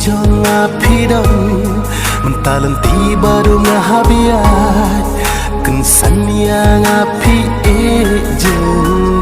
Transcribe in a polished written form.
jong api dong mentalan tiba dong ngahabiat kensan yang api jeng